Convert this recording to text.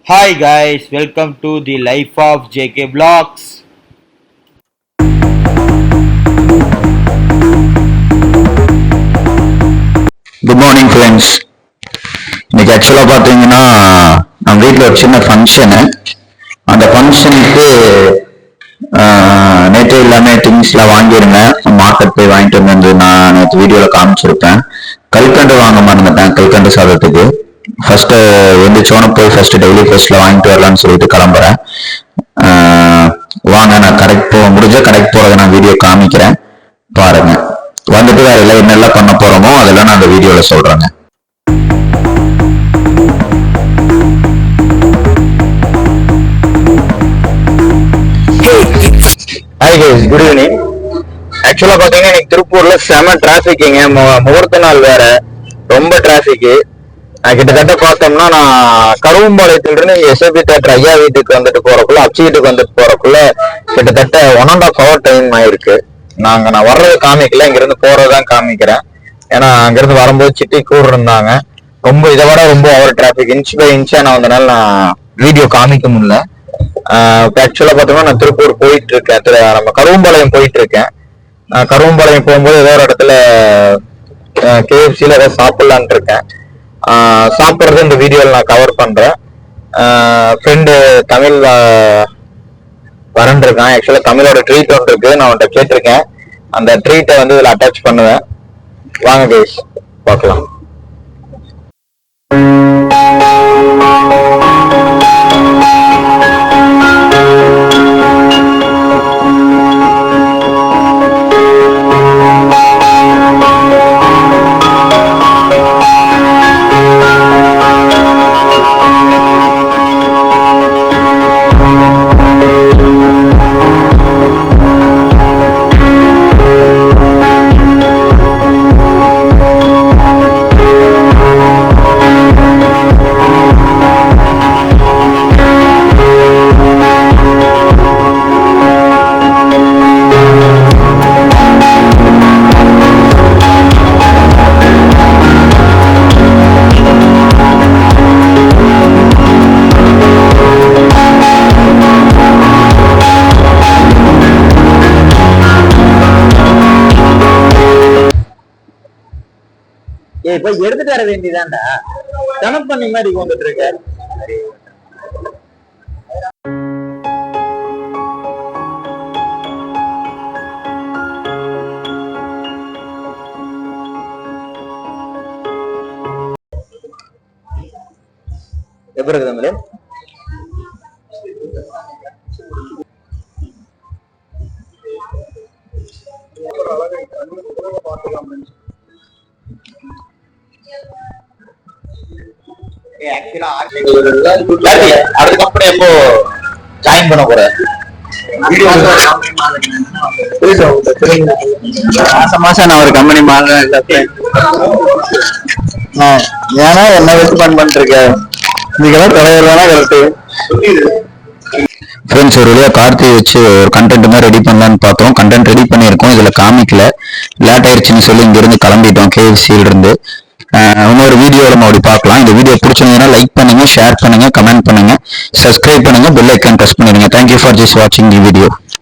Hi guys, welcome to the life of JK Vlogs. Good morning friends. இன்னைக்கு ஆக்சுவலாக பார்த்தீங்கன்னா நம்ம வீட்டில் ஒரு சின்ன ஃபங்க்ஷனு. அந்த ஃபங்க்ஷனுக்கு நேற்று எல்லாமே திங்ஸ்லாம் வாங்கியிருந்தேன். மார்க்கெட் போய் வாங்கிட்டு வந்து நான் நேற்று வீடியோவில் காமிச்சிருப்பேன். கல்கண்டு வாங்க மறந்துட்டேன். கல்கண்டு சாதத்துக்கு ஃபர்ஸ்ட் எந்திரிச்சோன்னு போய் ஃபர்ஸ்ட் டெய்லி ஃபர்ஸ்ட்ல வாங்கிட்டு வரலான்னு சொல்லிட்டு கிளம்புறேன். வாங்க, நான் கடைக்கு முடிஞ்ச கடைக்கு போறதை நான் வீடியோ காமிக்கிறேன் பாருங்க. வந்துட்டு வேற எல்லாம் என்னெல்லாம் பண்ண போறோமோ அதெல்லாம் நான் அந்த வீடியோல சொல்றேங்க. Hi guys, good evening. ஆக்சுவலா பாத்தீங்கன்னா இன்னைக்கு திருப்பூர்ல செம டிராபிக்ங்க. முகூர்த்த நாள் வேற, ரொம்ப டிராபிக். கிட்டத்தட்ட பார்த்தோம்னா நான் கருவம்பாளையத்திலிருந்து எஸ்ஏபி தேட்டர் ஐயா வீட்டுக்கு வந்துட்டு போறக்குள்ள, அப்சி வீட்டுக்கு வந்துட்டு போறக்குள்ள கிட்டத்தட்ட 1.5 hour டைம் ஆயிருக்கு. நான் வர்றது காமிக்கல, இங்கிருந்து போறதுதான் காமிக்கிறேன். ஏன்னா அங்கிருந்து வரும்போது சிட்டி கூட இருந்தாங்க. இதை விட ரொம்ப ஓவர் டிராபிக், இன்ச் பை இன்ச்சா நான் வந்தனால நான் வீடியோ காமிக்க முடியல. ஆக்சுவலா பார்த்தோம்னா நான் திருப்பூர் போயிட்டு இருக்கேன், நம்ம கருவம்பாளையம் போயிட்டு இருக்கேன். கருவம்பாளையம் போகும்போது ஏதோ ஒரு இடத்துல கேஎஃப்சில ஏதோ சாப்பிடலான் இருக்கேன். சாப்பிட்றது இந்த வீடியோவில் நான் கவர் பண்றேன். ஃப்ரெண்டு தமிழ் வரன் இருக்கான். ஆக்சுவலா தமிழோட ட்ரீட் ஒன்று இருக்கு, நான் அவன்கிட்ட கேட்டிருக்கேன். அந்த ட்ரீட்டை வந்து இதுல அட்டாச் பண்ணுவேன். வாங்க கைஸ் பார்க்கலாம். இப்ப எடுத்துட்டு வர வேண்டியதான்டா, கணக்கு பண்ணி மாதிரி வந்துட்டு இருக்க. எப்படி இருக்கு தமிழ்? அடுத்த கம்பெனி எப்போ ஜாயின் பண்ண போற? மாசம் மாசம் நான் ஒரு கம்பெனி மாறேன். ஏன்னா என்ன வச்சு பண்ணிருக்கேன். நீங்கெல்லாம் தலைவர்னா கரெக்ட். ஃப்ரெண்ட்ஸ், ஒரு வழியா கார்த்திகை வச்சு ஒரு கண்டென்ட் மாதிரி ரெடி பண்ணலான்னு பார்த்தோம். கண்டென்ட் ரெடி பண்ணியிருக்கோம், இதுல காமிக்கல. லேட் ஆயிடுச்சுன்னு சொல்லி இங்க இருந்து கிளம்பிட்டோம், கேஎஃப்சியில இருந்து. இன்னொரு வீடியோவில் நம்ம அப்படி பார்க்கலாம். இந்த வீடியோ பிடிச்சிருந்தீங்கன்னா லைக் பண்ணுங்க, ஷேர் பண்ணுங்க, கமெண்ட் பண்ணுங்க, சப்ஸ்கிரைப் பண்ணுங்க, பெல் ஐக்கான் பிரஸ் பண்ணிடுங்க. தேங்க்யூ ஃபார் ஜஸ்ட் வாட்சிங் தி வீடியோ.